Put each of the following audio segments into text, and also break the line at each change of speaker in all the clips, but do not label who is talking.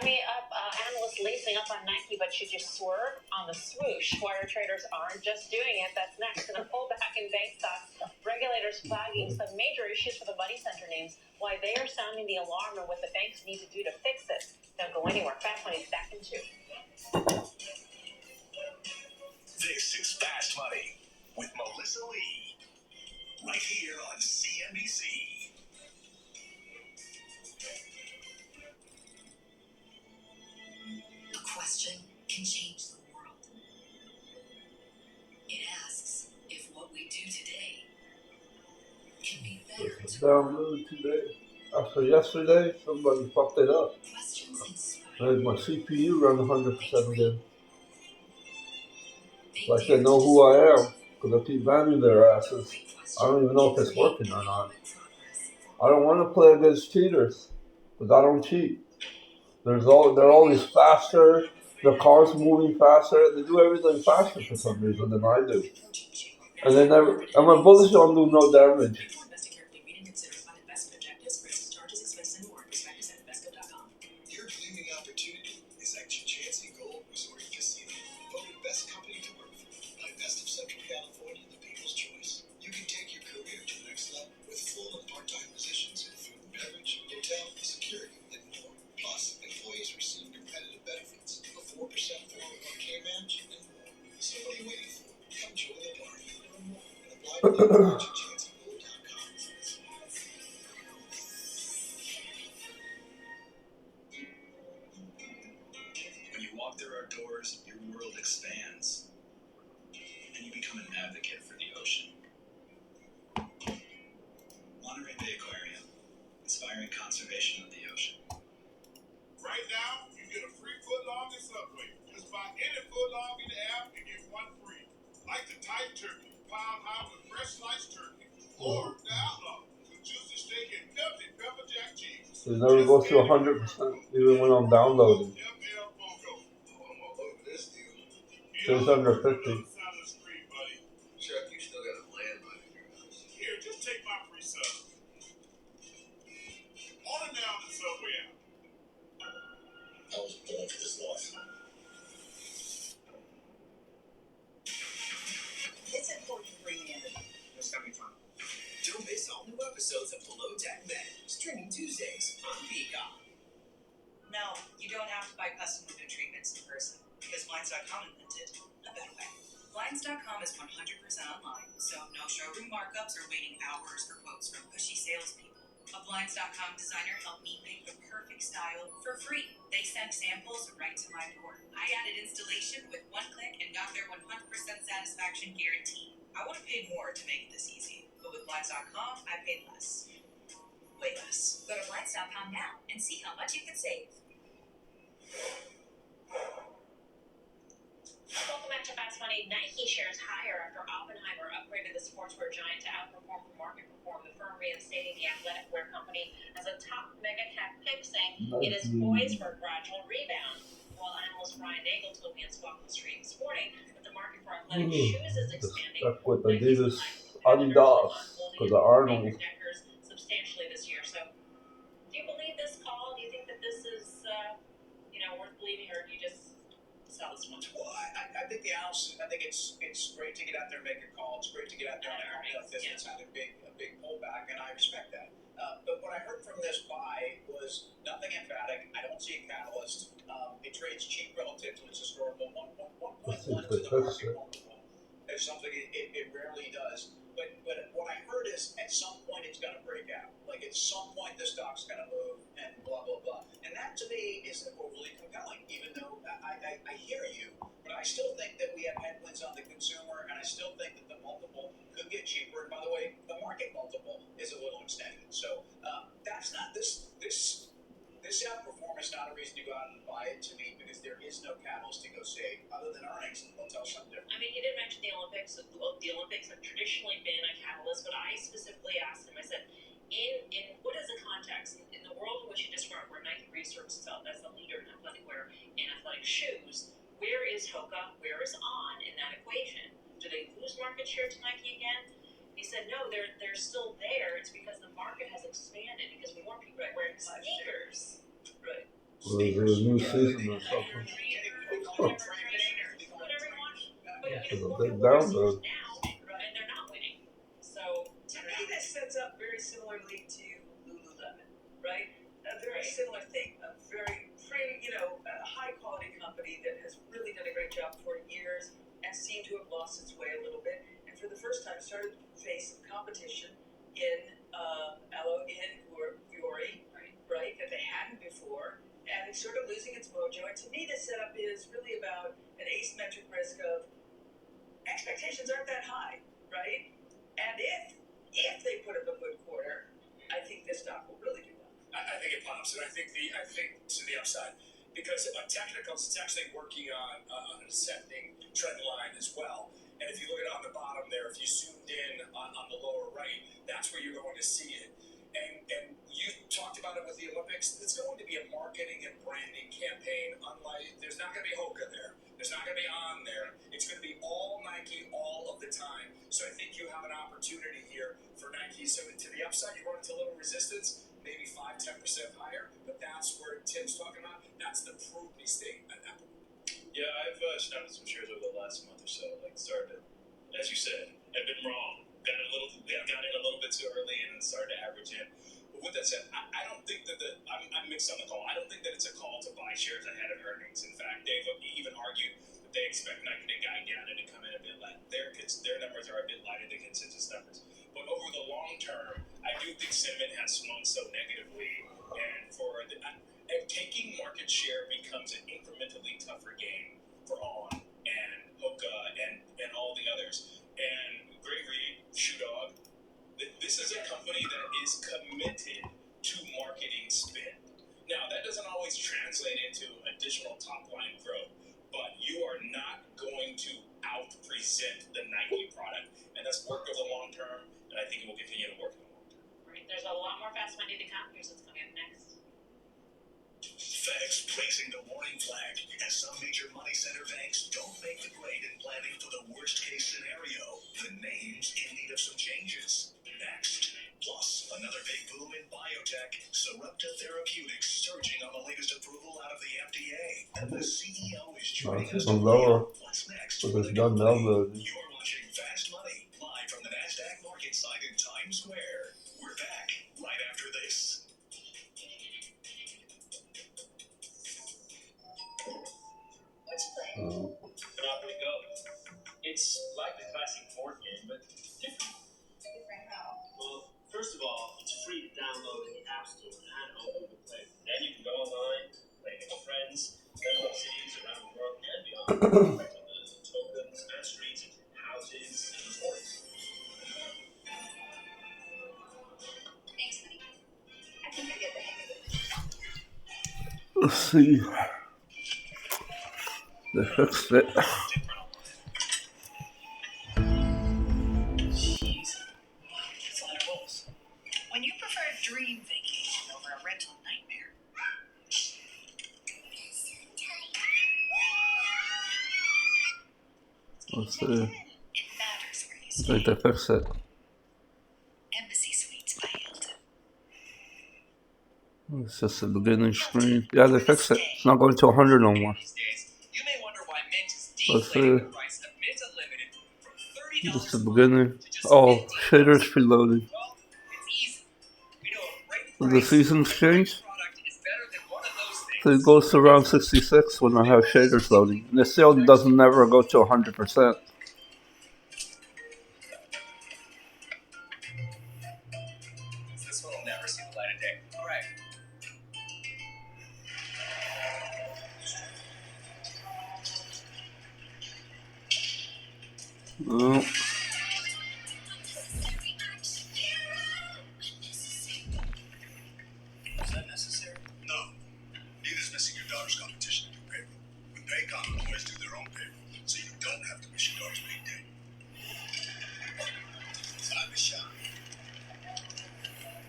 me up, analysts lacing up on Nike, but should you swerve on the swoosh? Wire traders aren't just doing it. That's next. And a pullback in bank stocks. Regulators flagging some major issues for the money center names, why they are sounding the alarm and what the banks need to do to fix it. Don't go anywhere. Fast Money's back in 2.
This is Fast Money with Melissa Lee, right here on CNBC.
A question can change the world. It asks if what we do today can be better tomorrow.
Today. After yesterday, somebody fucked it up.
Questions
Made
inspire.
my CPU run 100% again.
They
Like they
dare
know
to
who I
disrupt.
am, because I keep banning their asses.
Every
I
question
don't even know if
can
it's
create
working or not.
economic progress
I
for
don't want to play against cheaters, because I don't cheat. They're always faster, the car's moving faster, they do everything faster for some reason than I do. And they never, and my bullets don't do no damage.
Before investing carefully, read and consider fund investment objectives, risks, charges, expenses, and more. Prospectus at invesco.com.
Your dreaming opportunity is at Chancey Gold Resort and Casino. Voted best company to work for by Best of Central California, the People's Choice. You can take your career to the next level with full and part-time positions in food and beverage, hotel, security, and more. Plus, employees receive competitive benefits, a 4% 401k match, and more. So what are you waiting for? Come join the party. Learn more and apply today at chanceygold.com. When you walk through our doors, your world expands, and you become an advocate for the ocean. Monterey Bay Aquarium, inspiring conservation of the ocean.
Right now, you get a free footlong at Subway. Just buy any footlong in the app and get one free. Like the Thai turkey, piled high with fresh sliced turkey. Or the Outlaw, with juicy steak and melted pepper jack cheese.
It never goes to 100%, even when I'm downloading.
ML Fogo.
Oh, I'm all over this deal.
Stays under 50.
Side of the screen, buddy.
Chuck, you still got a landline in your house.
Here, just take my free sub. Order now on the Subway app.
I was born for this life.
It's important to bring in.
It's gonna be fun.
Don't miss all new episodes of Below Deck Men, streaming Tuesdays on Peacock.
No, you don't have to buy custom window treatments in person, because Blinds.com invented a better way. Blinds.com is 100% online, so no showroom markups or waiting hours for quotes from pushy salespeople. A Blinds.com designer helped me pick the perfect style for free. They sent samples right to my door. I added installation with one click and got their 100% satisfaction guarantee. I would have paid more to make it this easy, but with Blinds.com, I paid less. Way less. Go to Blinds.com now and see how much you can save.
Welcome back to Fast Money. Nike shares higher after Oppenheimer upgraded the sportswear giant to outperform the market perform. The firm reinstating the athletic wear company as a top mega cap pick, saying it is poised for a gradual rebound. While analyst Brian Nagel told me on Squawk Street this morning that the market for athletic shoes is expanding.
Stuck with Adidas, Adidas, because of Arnold.
Substantially this year. So, do you believe this call? Do you think that this is, worth believing, or do you just sell this one?
Well, I think the analysts, I think it's great to get out there and make a call. It's great to get out there and call this. It's had a big pullback, and I respect that. But what I heard from this buy was nothing emphatic. I don't see a catalyst. It trades cheap relative to its historical 1.1 to the market multiple. It's something it rarely does. But what I heard is at some point it's going to break out. Like at some point the stock's going to move and blah, blah, blah. And that to me isn't overly compelling, even though I hear you. But I still think that we have headwinds on the consumer, and I still think that the multiple could get cheaper. And by the way, the market multiple is a little extended. So that's not this outperformance is not a reason to go out and buy it to me, because there is no catalyst to go save other than earnings. They'll tell something different.
I mean, you did mention the Olympics. The Olympics have traditionally been a catalyst, but I specifically asked him, I said, in what is the context? In the world in which you described, where Nike reserves itself as the leader in athletic wear and athletic shoes, where is Hoka, where is On in that equation? Do they lose market share to Nike again? He said, no, they're still there. It's because the market has expanded, because more people are wearing sneakers.
Right.
Or is it a new season or something? It's a big download.
And they're not winning. So
To me, this sets up very similarly to Lululemon, right? A very similar thing. A very a high quality company that has really done a great job for years and seemed to have lost its way a little bit, and for the first time started to face some competition in Fiore, right? That they hadn't before, and it's sort of losing its mojo. And to me, the setup is really about an asymmetric risk of expectations aren't that high, right? And if they put up a good quarter, I think this stock will really do well.
I think it pops, and I think to the upside, because technicals, it's actually working on an ascending trend line as well. And if you look at it on the bottom there, if you zoomed in on the lower right, that's where you're going to see it. And you talked about it with the Olympics. It's going to be a marketing and branding campaign. Unlike, there's not going to be Hoka there. There's not going to be On there. It's going to be all Nike all of the time. So I think you have an opportunity here for Nike. So to the upside, you run into a little resistance, maybe 5-10% higher. But that's where Tim's talking about. That's the prove me state at that point.
Yeah, I've started some shares over the last month or so. Like started, as you said, I've been wrong. Got in a little bit too early and then started to average in. But with that said, I don't think that I'm mixed on the call. I don't think that it's a call to buy shares ahead of earnings. In fact, they've even argued that they expect Nike to guide down and to come in a bit light. Their numbers are a bit lighter than consensus numbers. But over the long term, I do think sentiment has swung so negatively, and taking market share becomes an incrementally tougher game for On and Hoka and all the others. And Gray Reed, Shoe Dog, this is a company that is committed to marketing spend. Now, that doesn't always translate into additional top-line growth, but you are not going to out-present the Nike product. And that's worked over the long term, and I think it will continue to work in the long term.
right, there's a lot more fast money to come. Here's what's coming up next.
FedEx raising the warning flag as some major money center banks don't make the grade in planning for the worst case scenario. The names in need of some changes. Next. Plus, another big boom in biotech. Sarepta Therapeutics surging on the latest approval out of the FDA. And the CEO is joining us to
lower.
What's next?
But it's done downloading.
You're watching Fast Money, live from the NASDAQ market site in Times Square. We're back right after this.
Let's play. Not gonna go. It's like the classic board game, but different.
Different how?
Well, first of all, it's free to download in the App Store and on Google Play. Then you can go online, play with friends, level up cities around the world and beyond. Tokens, streets, houses, and sports.
Thanks, honey. I think I get the hang of it.
Let's see. They fixed it.
When you prefer a dream vacation over a rental nightmare.
Let's see.
It matters where you
I
stay.
think they fixed it.
Embassy Suites by Hilton.
It's just the beginning screen. Yeah, they fixed it. It's not going to 100 no more.
These days, you may wonder why Mint is
Let's
deflating
see.
the price of Mint Unlimited from $30
Just the
a month
beginning.
to just
Oh,
$15
shaders preloading.
Well, it's easy. We know a great
Did the
price
seasons
and a great
change?
product is better than one of those
So it
things.
goes to around 66 when I have shaders loading. And it still doesn't never go to 100%.
This one will never see the light of day. All right.
No.
Is that necessary?
No. Neither is missing your daughter's competition to do payroll. With Paycom, employees do their own payroll, so you don't have to miss your daughter's big day. Time to shine.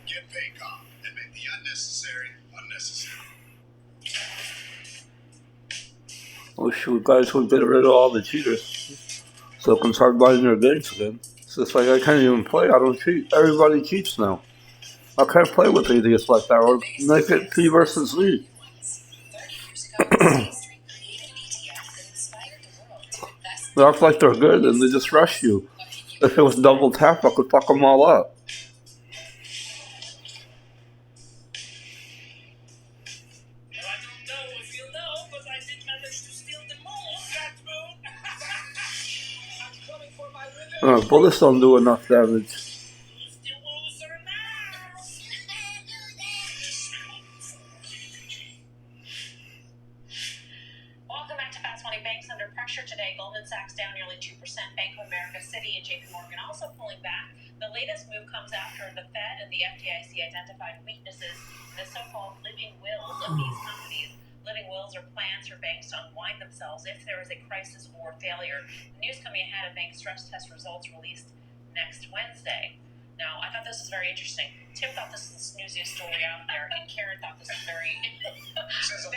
Get Paycom and make the unnecessary unnecessary.
Oh shoot, guys, we get rid of all the cheaters. So I can start buying their games again. It's just like I can't even play. I don't cheat. Everybody cheats now. I can't play with idiots like that or make it P versus Z. They act like they're good and they just rush you. If it was double tap, I could fuck them all up. Bullets don't do enough damage.
Welcome back to Fast Money. Banks under pressure today. Goldman Sachs down nearly 2%. Bank of America, Citi, and JP Morgan also pulling back. The latest move comes after the Fed and the FDIC identified weaknesses in the so-called living wills of these companies. Living wills are plans for banks to unwind themselves if there is a crisis or failure. The news coming ahead of bank stress test results released next Wednesday. Now, I thought this was very interesting. Tim thought this was the snooziest story out there, and Karen thought this was very interesting. So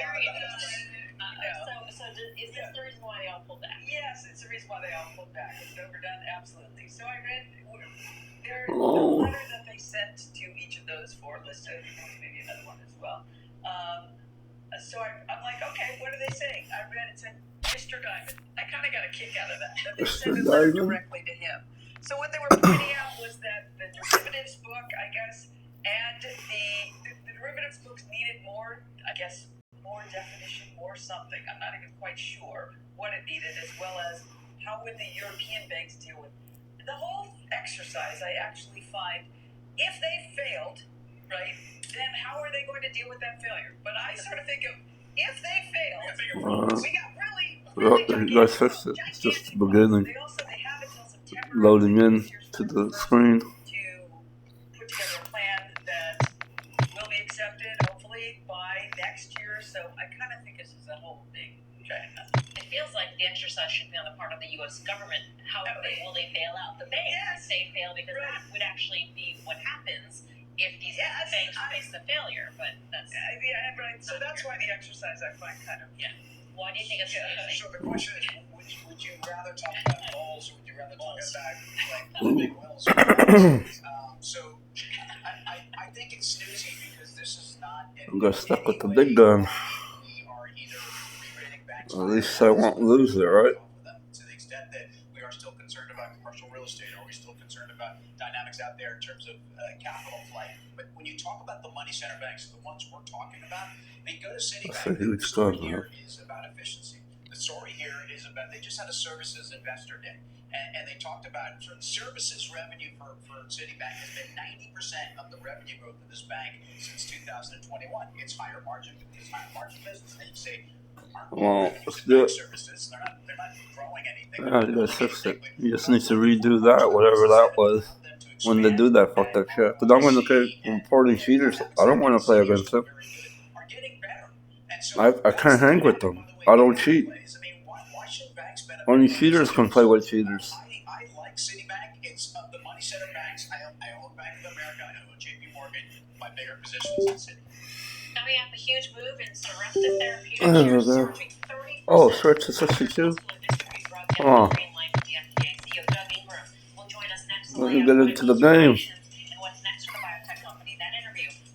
is this the reason why they all pulled back?
Yes, it's the reason why they all pulled back. It's overdone, absolutely. So I read the letter that they sent to each of those four listed, maybe another one as well. So I'm like, okay, what are they saying? I read it said, Mr. Diamond. I kind of got a kick out of that. That they sent a letter directly to him. So what they were pointing out was that the derivatives book, I guess, and the derivatives books needed more, I guess, more definition, more something. I'm not even quite sure what it needed, as well as how would the European banks deal with the whole exercise. I actually find if they failed, right, then how are they going to deal with that failure? But I sort of think of if they failed, we got really
you guys fixed it. It's just the beginning.
They have until September
Loading in to the screen.
to put together a plan that will be accepted, hopefully, by next year. So I kind of think this is a whole big giant mess.
It feels like the exercise should be on the part of the U.S. government. How will they bail out the banks?
Yes.
They fail because that would actually be what happens if these banks face the failure. But that's
right. So that's why the exercise I find kind of
Why do you think it's
So the question is, would you rather talk about goals or would you rather talk about like big wills? So I think it's snoozy because this is not.
I'm gonna stuck with the big gun.
We are either re-rating banks.
At least I won't lose it, right?
To the extent that we are still concerned about commercial real estate, are we still concerned about dynamics out there in terms of capital flight? But when you talk about the money center banks, the ones we're talking about, they go to Citibank. The story here is about efficiency. The story here is about they just had a services investor day, and they talked about services revenue for Citibank has been 90% of the revenue growth of this bank since 2021. It's higher margin business. And you say,
well, let's do it.
Services, they're not growing anything.
Yeah, you guys fixed it. You just need to redo that, whatever that was. When they do that, fuck that shit. Because I'm going to keep reporting cheaters. I don't want to play against them. I can't hang with them. I don't cheat. Only cheaters can play with cheaters.
I like Citibank. It's the money center banks. I own Bank of America. I own JP Morgan. My bigger position is in Citi.
Coming up, a huge move in Sarepta Therapeutics.
Oh, switch to 62? Oh. Let me get into the game.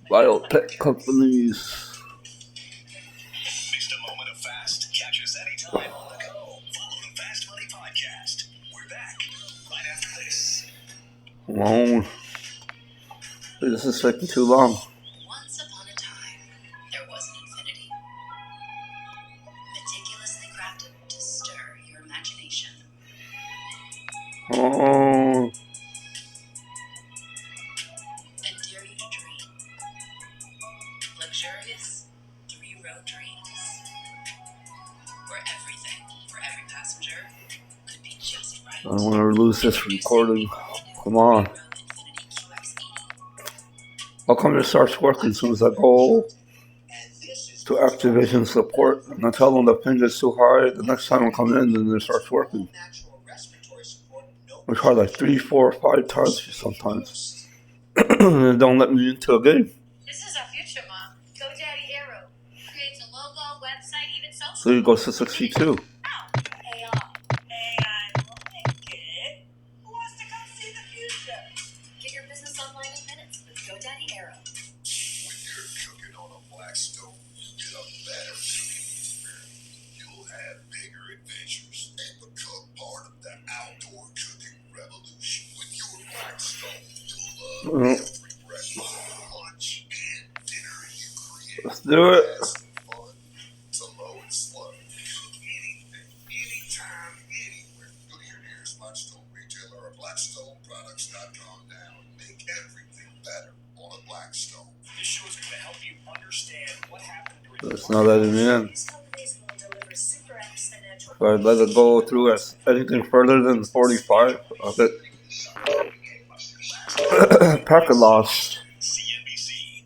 Biotech companies.
Missed a moment of fast? Catch us anytime on the go. Follow the Fast Money Podcast. We're back right after this.
Long. This is taking too long.
Once upon a time, there was an infinity. Meticulously crafted to stir your imagination.
Oh.
And dare you to dream. Luxurious, three-row dreams. Where everything, for every passenger, could be just right.
I don't want to lose this recording. Come on. How come it starts working as soon as I go to Activision support and I tell them the ping is too high? The next time I come in, then it starts working. I try like 3, 4, 5 times sometimes. And don't let me into a game.
This is our future, Mom. GoDaddy Arrow creates a logo, website, even social.
So you go to 62. do it.
Anytime, anywhere. Go to your nearest Blackstone retailer or BlackstoneProducts.com now and make everything better on a Blackstone.
This show is going to help you understand what happened during
It's not letting me in.
These companies will deliver super apps financial.
If I let it go through as anything further than 45, I'll get packet loss.
CNBC.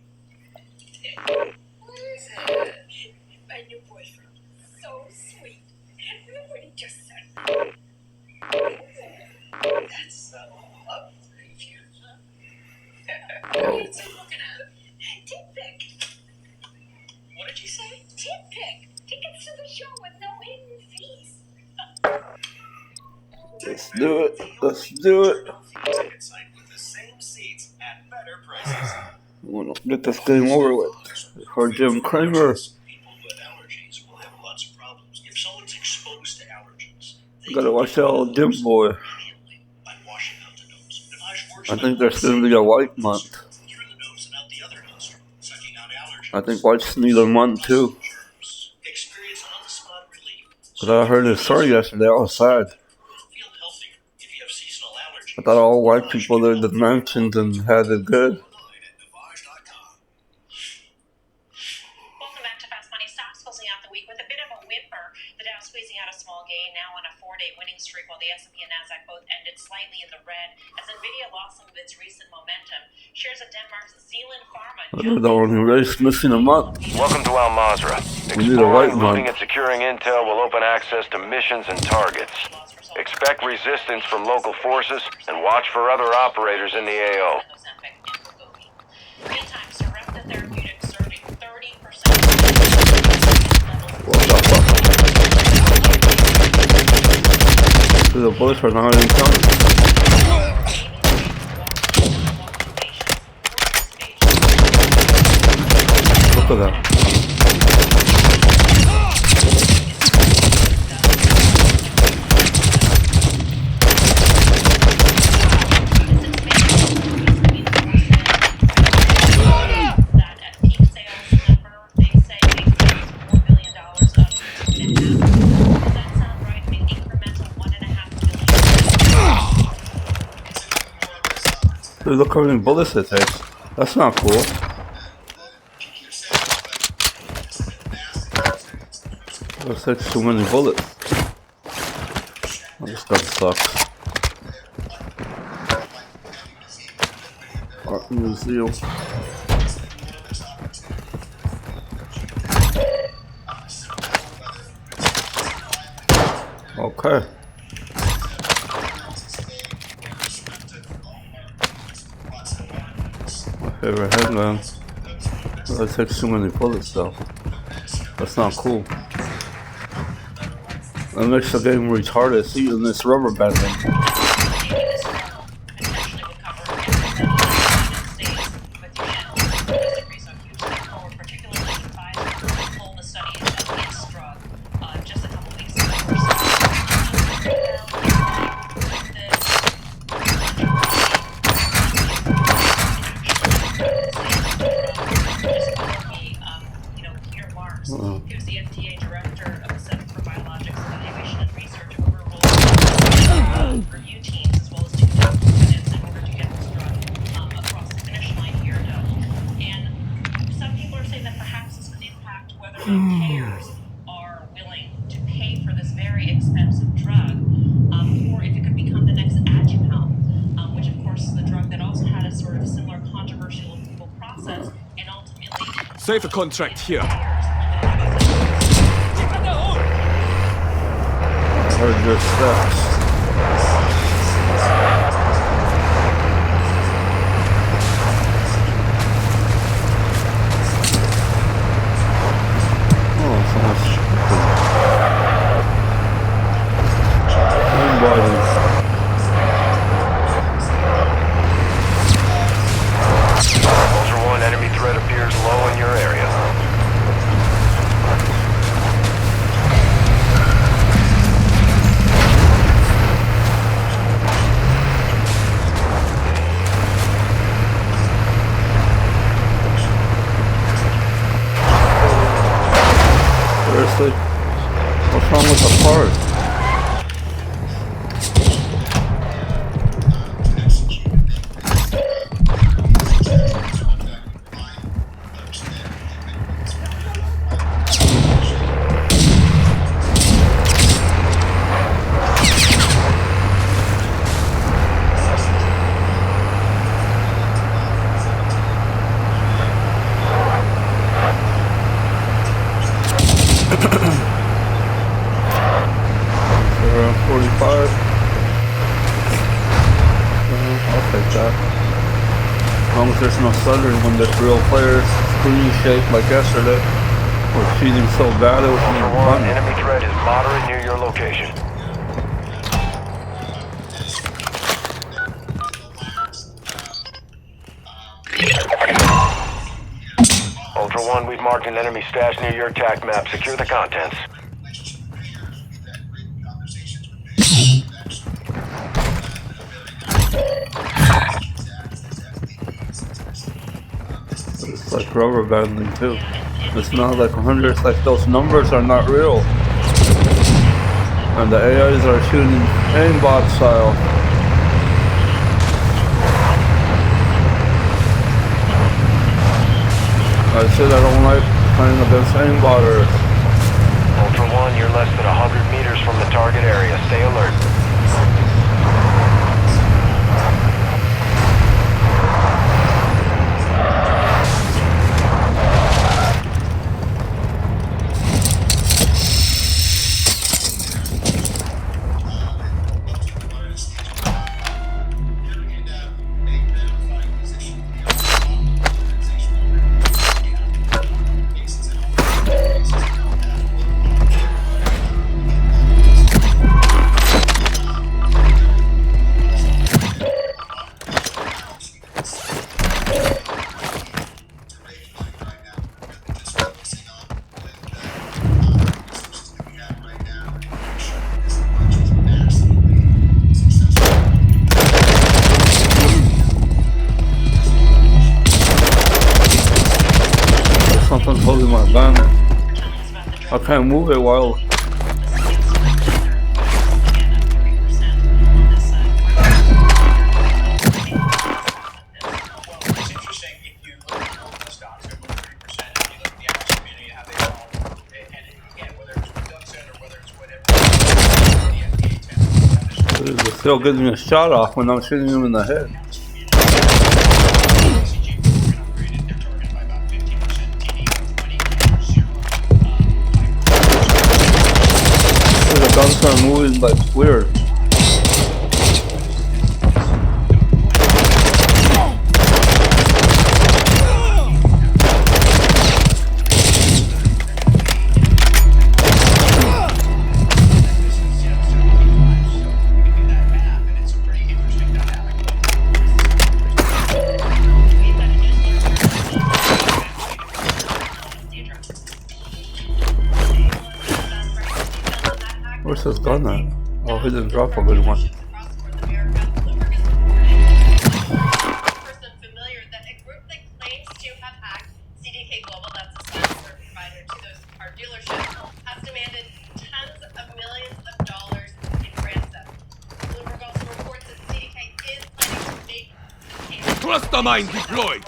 My new boyfriend. So sweet. Look what he just said. That's so lovely. What are you two looking at? Tip pick. What did you say? Tip pick. Tickets to the show with no hidden fees.
Let's do it. Let's do it.
Ticket site with the same seats at better prices.
I want to get this game over with. For Jim Cramer.
People with allergies will have lots of problems. If someone's exposed to allergens, they
Gotta watch that old Jim boy.
immediately by washing out the nose. Navage works
I think there's gonna be a white month.
through the nose and out the other nostril, sucking out allergens.
I think whites need a month too.
Experience on-the-spot relief.
Cause I heard his story yesterday. I was sad.
Feel healthier if you have seasonal allergies.
I thought all white people lived in mansions and had it good.
Welcome back to Fast Money. Stocks closing out the week with a bit of a whimper. The Dow squeezing out a small gain, now on a 4-day winning streak, while the S&P and Nasdaq both ended slightly in the red as Nvidia lost some of its recent momentum. Shares of Denmark's Zealand Pharma.
The only race missing a month.
Welcome to Al Mazrah.
We need a white
Exploring, looting,
month.
and securing intel will open access to missions and targets. Expect resistance from local forces and watch for other operators in the AO.
Meantime, Sarepta Therapeutics surging 30%.
What the fuck? The bullets are not even coming. Look at that.
That at peak sales number, they say $4 billion up. Does that sound right? An incremental $1.5 billion.
Dude, look how many bullets it takes. That's not cool. That takes too many bullets. Oh, this stuff sucks. Art Museum. Okay. My favorite headline. That takes too many bullets though. That's not cool. That makes the game retarded. See, in this rubber banding.
Who's the FDA director of the Center for Biologics Evaluation and Research over review teams, as well as 2 candidates in order to get this drug across the finish line here. And some people are saying that perhaps this could impact whether or not payers are willing to pay for this very expensive drug, or if it could become the next Aduhelm, which of course is the drug that also had a sort of similar controversial approval process and ultimately
Safe a contract here.
I heard this sucks. Oh, so much.
Ultra One, enemy threat appears low in your area.
seriously? What's wrong with the part? Around 45. I'll take that. As long as there's no stuttering when there's real players screen shaped like yesterday. We're cheating so bad it was
Ultra
even
One,
funny.
enemy threat is moderate near your location. Ultra One, we've marked an enemy stash near your attack map. Secure the contents.
It's like rubber banding too. It's not like 100, it's like those numbers are not real. And the AIs are shooting aimbot style. I said I don't like playing against aimbotters.
Ultra One, you're less than 100 meters from the target area. Stay alert.
Something's holding my gun. I can't move it while.
It's interesting if you look at the stocks, they're moving 3%. If you look at the average community, how they fall, and again, whether it's reduction or whether it's whatever, the FDA tends to
It's still getting a shot off when I'm shooting him in the head. The guns are moving like weird. Where's his gun at? Oh, he didn't drop a good one.
Cluster mine deployed.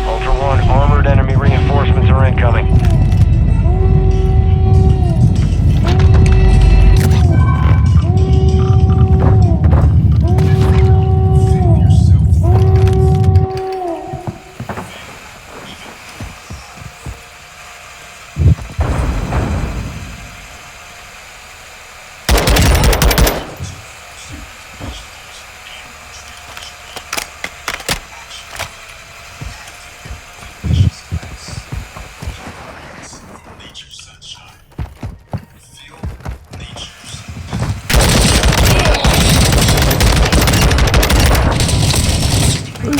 Ultra One, armored enemy reinforcements are incoming.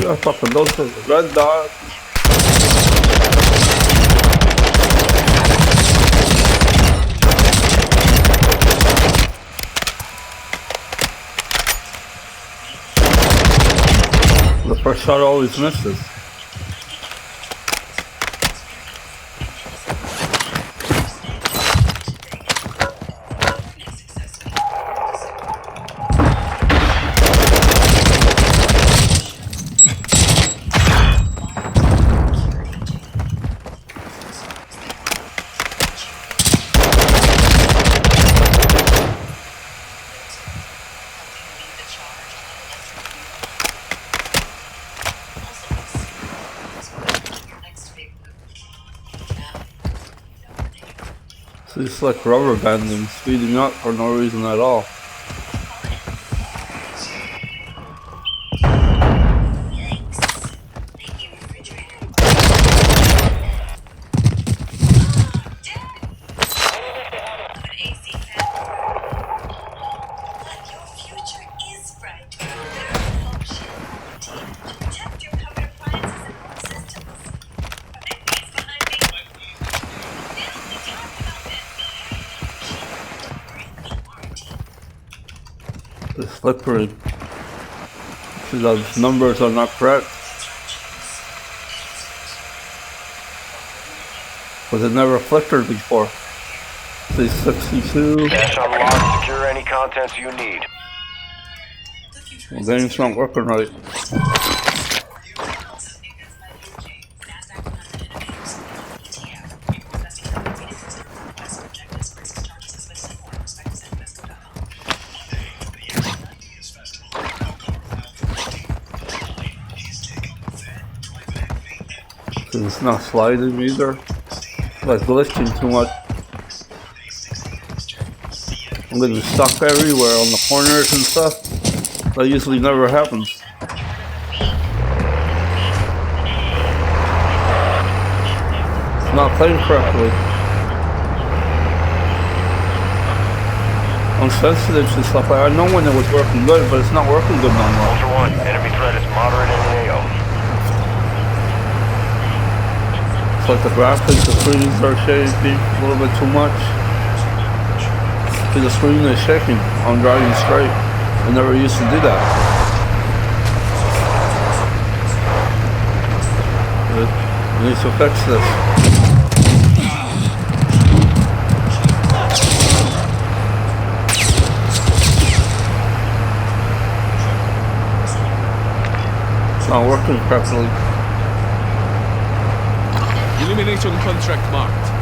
I fucking those red dot. First shot always misses. So it's like rubber banding, speeding up for no reason at all. It's flickering. See, those numbers are not correct. But it never flickered before. See, 62.
Cache unlocked. Secure any contents you need.
Well, game's not working right. It's not sliding either. Like glitching too much. I'm getting stuck everywhere on the corners and stuff. That usually never happens. It's not playing correctly. I'm sensitive to stuff. I know when it was working good, but it's not working good no more.
Ultra One, enemy threat is moderate in the AO.
It's like the graphics, the screens are shaking a little bit too much. See, the screen is shaking. I'm driving straight. I never used to do that. I need to fix this. It's not working properly.
Elimination contract marked.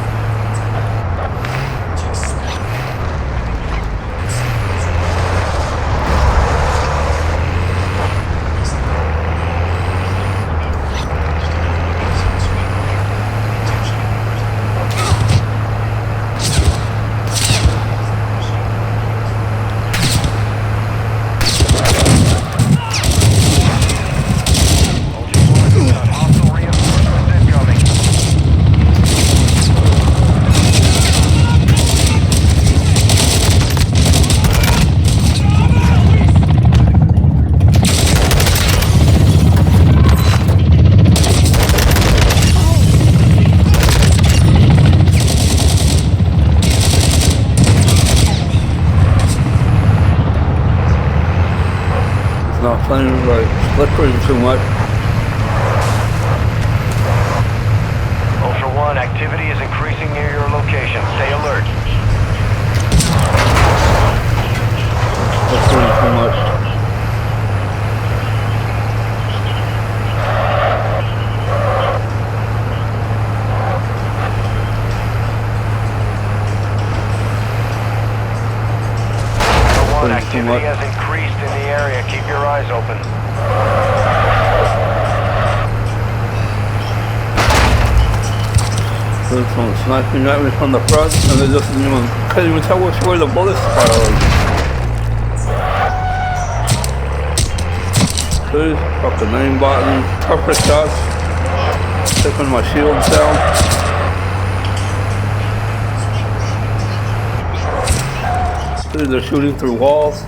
Not playing right, flickering too much.
Ultra One, activity is increasing near your location. Stay alert.
Flickering too much.
Activity has increased in the area. Keep your eyes open.
This one's sniping at me from the front, and they just can't even tell which way the bullets are firing. See, fucking aim button, perfect shots, taking my shields down. They're shooting through walls.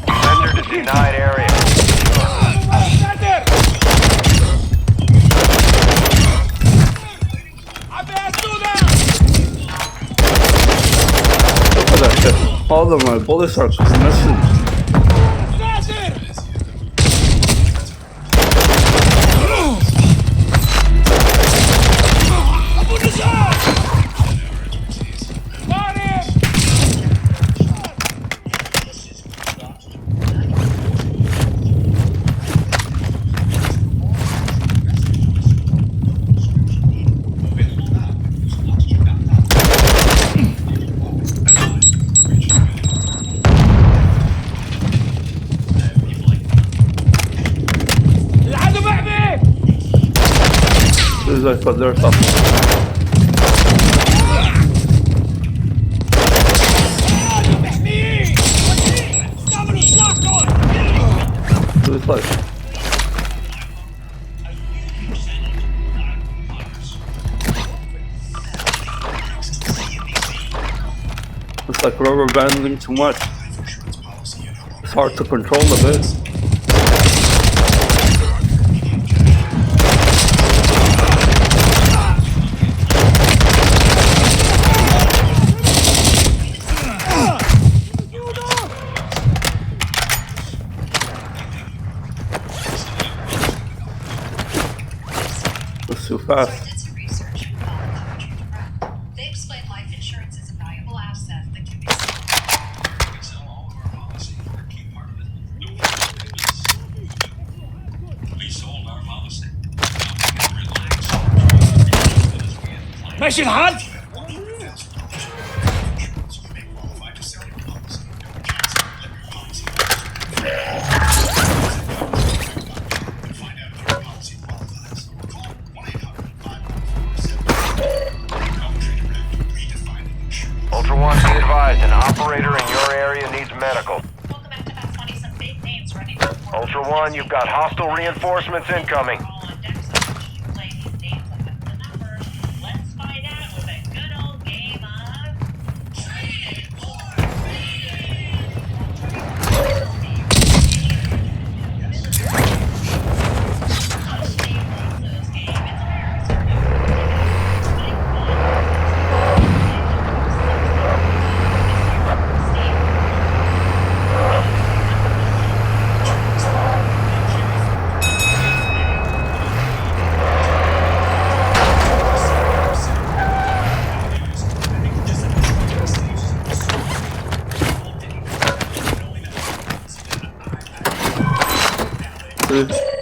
Entered a denied area. Look
at that shit. all of my bullets are missing. There's like, but there's something. There's like. It's like rubber banding too much. It's hard to control a bit. It's too fast.
So I did some research on Coventry Direct. They explain life insurance is a valuable asset that can be sold.
We can sell all of our policy for a key part of it. No we sold our policy. Now we can relax.
Mission Hunt!
You may qualify to sell your policy. No chance of letting your policy to find out if your policy qualifies. Call 1-800-547. Redefining insurance.
Ultra One, be advised, an operator in your area needs medical.
Welcome back to about 20 some big names running.
Ultra One, you've got hostile reinforcements incoming.
All on deck, so keep playing these names like that's the number. Let's find out with a good old game of Training for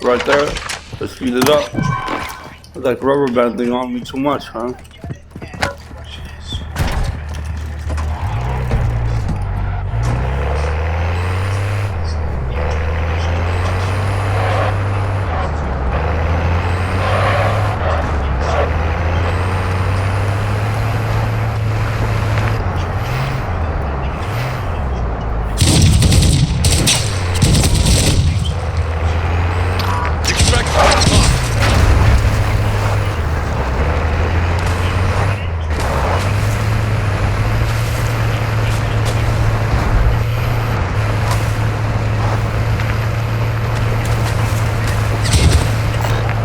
Right there, let's speed it up. It's like rubber banding on me too much, huh?
Extract target marked.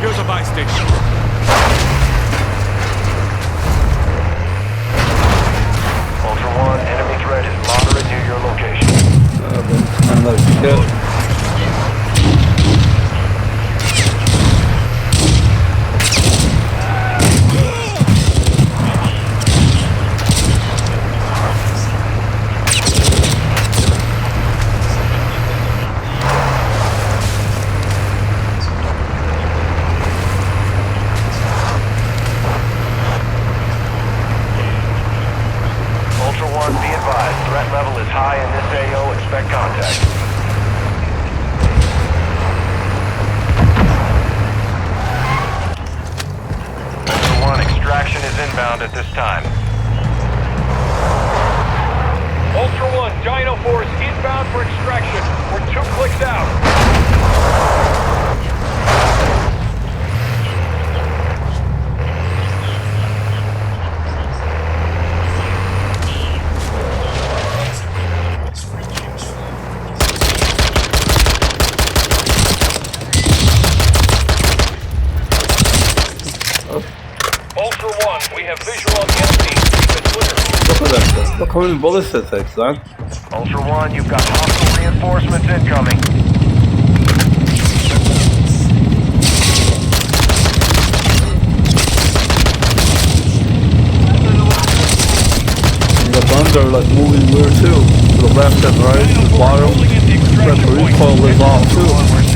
Here's a buy station.
Ultra One, enemy threat is moderate near your location.
And like shit.
Ultra One, be advised, threat level is high in this AO, expect contact. Ultra One, extraction is inbound at this time. Ultra One, Dino Force inbound for extraction. We're 2 clicks out. Ultra One, we have visual on the enemy. Keep it clear.
Look at that. Look how many bullets it takes, man.
Ultra One, you've got hostile reinforcements incoming.
The guns are like moving weird too. To the left and right, to the bottom. The recoil is off too.